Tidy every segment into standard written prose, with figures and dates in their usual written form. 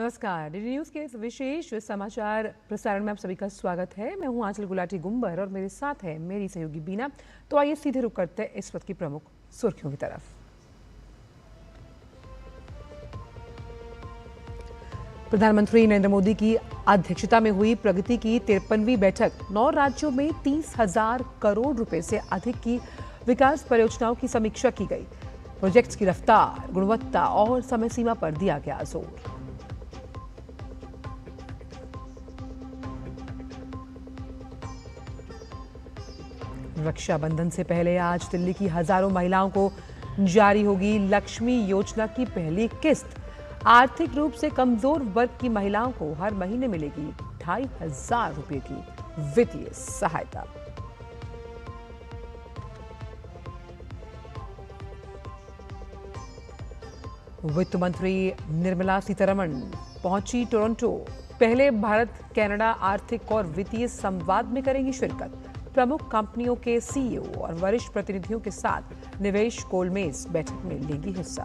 नमस्कार। DD news के इस विशेष समाचार प्रसारण में आप सभी का स्वागत है। मैं हूं आंचल गुलाटी गुंबर और मेरे साथ है मेरी सहयोगी बीना। तो आइए सीधे रुक करते हैं इस वक्त की प्रमुख सुर्खियों की तरफ। प्रधानमंत्री नरेंद्र मोदी की अध्यक्षता में हुई प्रगति की 53वीं बैठक। 9 राज्यों में 30,000 करोड़ रुपए से अधिक की विकास परियोजनाओं की समीक्षा की गई। प्रोजेक्ट्स की रफ्तार, गुणवत्ता और समय सीमा पर दिया गया जोर। रक्षाबंधन से पहले आज दिल्ली की हजारों महिलाओं को जारी होगी लक्ष्मी योजना की पहली किस्त। आर्थिक रूप से कमजोर वर्ग की महिलाओं को हर महीने मिलेगी 2,500 रुपए की वित्तीय सहायता। वित्त मंत्री निर्मला सीतारमण पहुंची टोरंटो। पहले भारत कनाडा आर्थिक और वित्तीय संवाद में करेंगी शिरकत। प्रमुख कंपनियों के सीईओ और वरिष्ठ प्रतिनिधियों के साथ निवेश गोलमेज बैठक में लेंगी हिस्सा।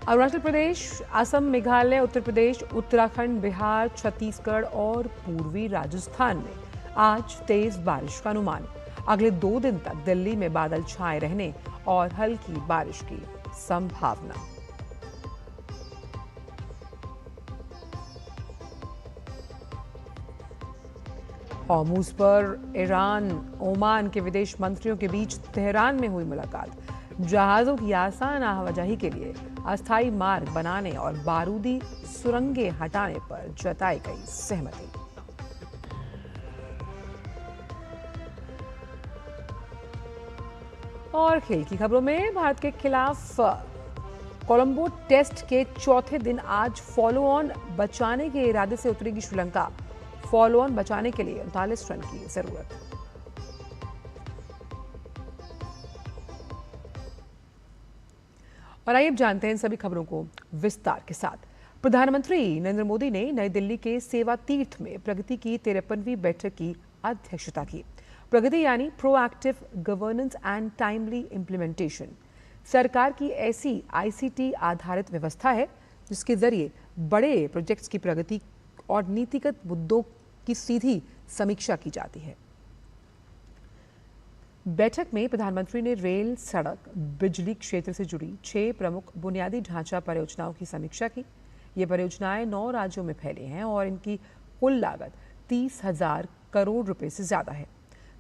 अरुणाचल प्रदेश, असम, मेघालय, उत्तर प्रदेश, उत्तराखंड, बिहार, छत्तीसगढ़ और पूर्वी राजस्थान में आज तेज बारिश का अनुमान। अगले 2 दिन तक दिल्ली में बादल छाए रहने और हल्की बारिश की संभावना। हॉर्मुज़ पर ईरान ओमान के विदेश मंत्रियों के बीच तेहरान में हुई मुलाकात। जहाजों की आसान आवाजाही के लिए अस्थायी मार्ग बनाने और बारूदी सुरंगें हटाने पर जताई गई सहमति। और खेल की खबरों में भारत के खिलाफ कोलंबो टेस्ट के चौथे दिन आज फॉलो ऑन बचाने के इरादे से उतरेगी श्रीलंका। फॉलो ऑन बचाने के लिए 39 रन की जरूरत। और आइए अब जानते हैं इन सभी खबरों को विस्तार के साथ। प्रधानमंत्री नरेंद्र मोदी ने नई दिल्ली के सेवा तीर्थ में प्रगति की 53वीं बैठक की अध्यक्षता की। प्रगति यानी proactive governance and timely implementation सरकार की ऐसी आईसीटी आधारित व्यवस्था है जिसके जरिए बड़े प्रोजेक्ट्स की प्रगति और नीतिगत मुद्दों की सीधी समीक्षा की जाती है। बैठक में प्रधानमंत्री ने रेल, सड़क, बिजली क्षेत्र से जुड़ी 6 प्रमुख बुनियादी ढांचा परियोजनाओं की समीक्षा की। ये परियोजनाएं 9 राज्यों में फैली हैं और इनकी कुल लागत 30,000 करोड़ रुपए से ज्यादा है।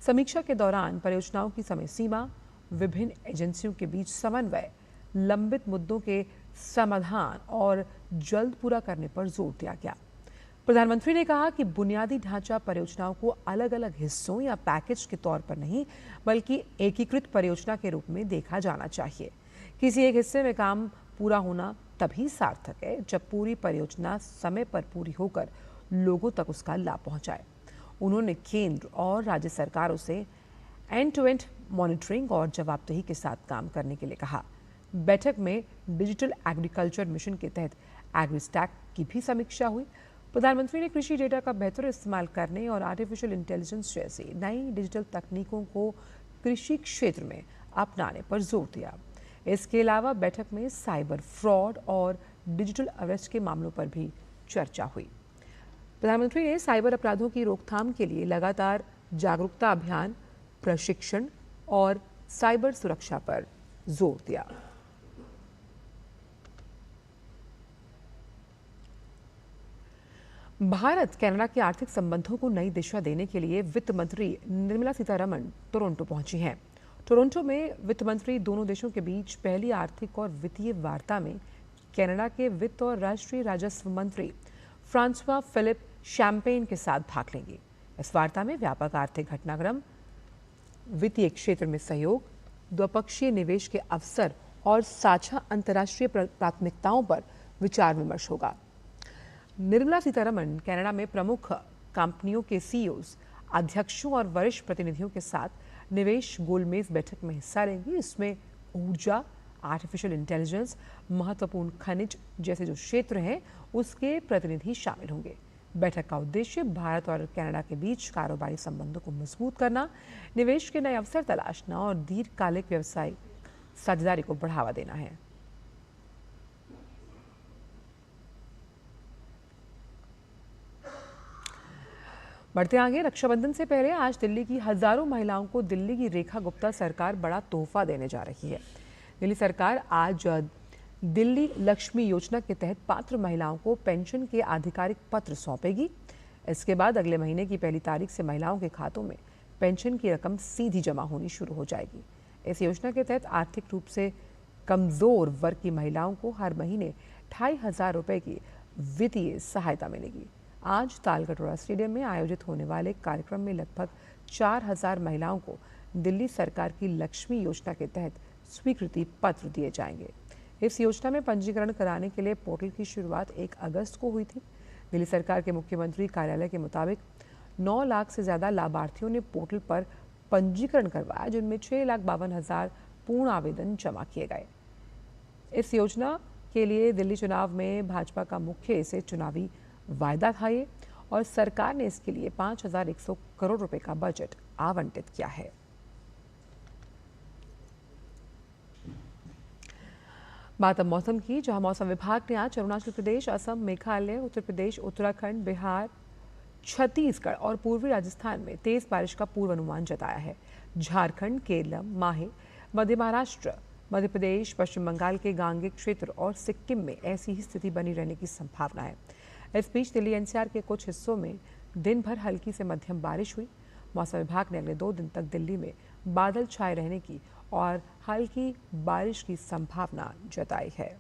समीक्षा के दौरान परियोजनाओं की समय सीमा, विभिन्न एजेंसियों के बीच समन्वय, लंबित मुद्दों के समाधान और जल्द पूरा करने पर जोर दिया गया। प्रधानमंत्री ने कहा कि बुनियादी ढांचा परियोजनाओं को अलग अलग हिस्सों या पैकेज के तौर पर नहीं बल्कि एकीकृत परियोजना के रूप में देखा जाना चाहिए। किसी एक हिस्से में काम पूरा होना तभी सार्थक है जब पूरी परियोजना समय पर पूरी होकर लोगों तक उसका लाभ पहुंचाए। उन्होंने केंद्र और राज्य सरकारों से एंड टू एंड मॉनिटरिंग और जवाबदेही के साथ काम करने के लिए कहा। बैठक में डिजिटल एग्रीकल्चर मिशन के तहत एग्रीस्टैक की भी समीक्षा हुई। प्रधानमंत्री ने कृषि डेटा का बेहतर इस्तेमाल करने और आर्टिफिशियल इंटेलिजेंस जैसी नई डिजिटल तकनीकों को कृषि क्षेत्र में अपनाने पर जोर दिया। इसके अलावा बैठक में साइबर फ्रॉड और डिजिटल अरेस्ट के मामलों पर भी चर्चा हुई। प्रधानमंत्री ने साइबर अपराधों की रोकथाम के लिए लगातार जागरूकता अभियान, प्रशिक्षण और साइबर सुरक्षा पर जोर दिया। भारत कनाडा के आर्थिक संबंधों को नई दिशा देने के लिए वित्त मंत्री निर्मला सीतारमण टोरंटो पहुंची हैं। टोरंटो में वित्त मंत्री दोनों देशों के बीच पहली आर्थिक और वित्तीय वार्ता में कनाडा के वित्त और राष्ट्रीय राजस्व मंत्री फ्रांसवा फिलिप शैम्पेन के साथ भाग लेंगी। इस वार्ता में व्यापक आर्थिक घटनाक्रम, वित्तीय क्षेत्र में सहयोग, द्विपक्षीय निवेश के अवसर और साझा अंतर्राष्ट्रीय प्राथमिकताओं पर विचार विमर्श होगा। निर्मला सीतारमण कनाडा में प्रमुख कंपनियों के सीईओज, अध्यक्षों और वरिष्ठ प्रतिनिधियों के साथ निवेश गोलमेज बैठक में हिस्सा लेंगी। इसमें ऊर्जा, आर्टिफिशियल इंटेलिजेंस, महत्वपूर्ण खनिज जैसे जो क्षेत्र हैं उसके प्रतिनिधि शामिल होंगे। बैठक का उद्देश्य भारत और कनाडा के बीच कारोबारी संबंधों को मजबूत करना, निवेश के नए अवसर तलाशना और दीर्घकालिक व्यवसायिक साझेदारी को बढ़ावा देना है। बढ़ते आगे, रक्षाबंधन से पहले आज दिल्ली की हजारों महिलाओं को दिल्ली की रेखा गुप्ता सरकार बड़ा तोहफा देने जा रही है। दिल्ली सरकार आज दिल्ली लक्ष्मी योजना के तहत पात्र महिलाओं को पेंशन के आधिकारिक पत्र सौंपेगी। इसके बाद अगले महीने की 1 तारीख से महिलाओं के खातों में पेंशन की रकम सीधी जमा होनी शुरू हो जाएगी। इस योजना के तहत आर्थिक रूप से कमजोर वर्ग की महिलाओं को हर महीने 2,500 रुपए की वित्तीय सहायता मिलेगी। आज तालकटोरा स्टेडियम में आयोजित होने वाले कार्यक्रम में लगभग 4,000 महिलाओं को दिल्ली सरकार की लक्ष्मी योजना के तहत स्वीकृति पत्र दिए जाएंगे। इस योजना में पंजीकरण कराने के लिए पोर्टल की शुरुआत 1 अगस्त को हुई थी। दिल्ली सरकार के मुख्यमंत्री कार्यालय के मुताबिक 9 लाख से ज्यादा लाभार्थियों ने पोर्टल पर पंजीकरण करवाया, जिनमें 6,52,000 पूर्ण आवेदन जमा किए गए। इस योजना के लिए दिल्ली चुनाव में भाजपा का मुख्य इसे चुनावी वायदा था ये, और सरकार ने इसके लिए 5,100 करोड़ रुपए का बजट आवंटित किया है। बात अब मौसम की, जहां मौसम विभाग ने आज अरुणाचल प्रदेश, असम, मेघालय, उत्तर प्रदेश, उत्तराखंड, बिहार, छत्तीसगढ़ और पूर्वी राजस्थान में तेज बारिश का पूर्वानुमान जताया है। झारखंड, केरलम, माहे, मध्य महाराष्ट्र, मध्य प्रदेश, पश्चिम बंगाल के गांगे क्षेत्र और सिक्किम में ऐसी ही स्थिति बनी रहने की संभावना है। इस बीच दिल्ली एनसीआर के कुछ हिस्सों में दिन भर हल्की से मध्यम बारिश हुई। मौसम विभाग ने अगले 2 दिन तक दिल्ली में बादल छाए रहने की और हल्की बारिश की संभावना जताई है।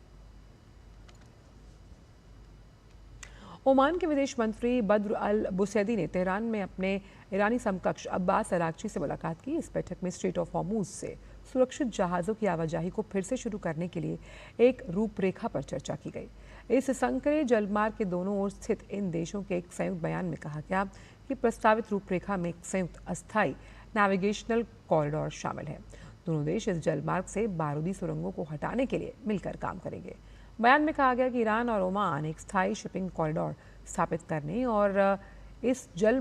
ओमान के विदेश मंत्री बद्र अल बुसैदी ने तेहरान में अपने ईरानी समकक्ष अब्बास अरागची से मुलाकात की। इस बैठक में स्ट्रेट ऑफ हॉर्मुज से सुरक्षित जहाज़ों की आवाजाही को फिर से शुरू करने के लिए एक रूपरेखा पर चर्चा की गई। इस संकरे जलमार्ग के दोनों ओर स्थित इन देशों के एक संयुक्त बयान में कहा गया कि प्रस्तावित रूपरेखा में एक संयुक्त अस्थायी नेविगेशनल कॉरिडोर शामिल है। दोनों देश इस जलमार्ग से बारूदी सुरंगों को हटाने के लिए मिलकर काम करेंगे। बयान में कहा गया कि ईरान और ओमान एक स्थायी शिपिंग कॉरिडोर स्थापित करने और इस जल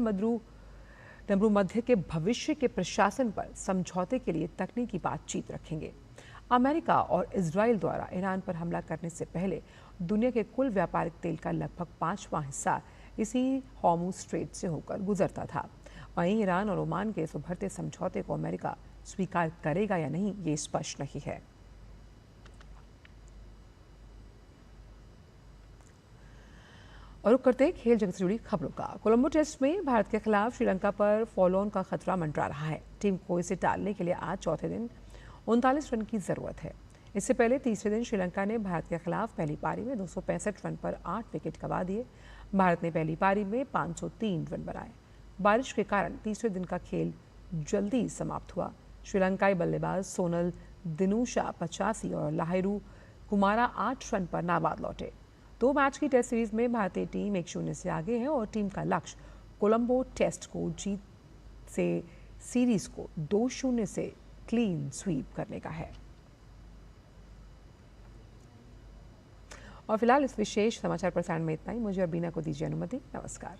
मध्य के भविष्य के प्रशासन पर समझौते के लिए तकनीकी बातचीत रखेंगे। अमेरिका और इजराइल द्वारा ईरान पर हमला करने से पहले दुनिया के कुल व्यापारिक तेल का लगभग 5वां हिस्सा इसी हॉर्मुज स्ट्रेट से होकर गुजरता था। वहीं ईरान और ओमान के इस उभरते समझौते को अमेरिका स्वीकार करेगा या नहीं, ये स्पष्ट नहीं है। और रुक करते खेल जगत से जुड़ी खबरों का। कोलंबो टेस्ट में भारत के खिलाफ श्रीलंका पर फॉलो ऑन का खतरा मंडरा रहा है। टीम को इसे टालने के लिए आज चौथे दिन 39 रन की जरूरत है। इससे पहले तीसरे दिन श्रीलंका ने भारत के खिलाफ पहली पारी में 265 रन पर 8 विकेट गंवा दिए। भारत ने पहली पारी में 503 रन बनाए। बारिश के कारण तीसरे दिन का खेल जल्दी समाप्त हुआ। श्रीलंकाई बल्लेबाज सोनल दिनुशा 85 और लाहिरू कुमारा 8 रन पर नाबाद लौटे। 2 मैच की टेस्ट सीरीज में भारतीय टीम 1-0 से आगे है और टीम का लक्ष्य कोलंबो टेस्ट को जीत से सीरीज को 2-0 से क्लीन स्वीप करने का है। और फिलहाल इस विशेष समाचार प्रसारण में इतना ही। मुझे और बीना को दीजिए अनुमति। नमस्कार।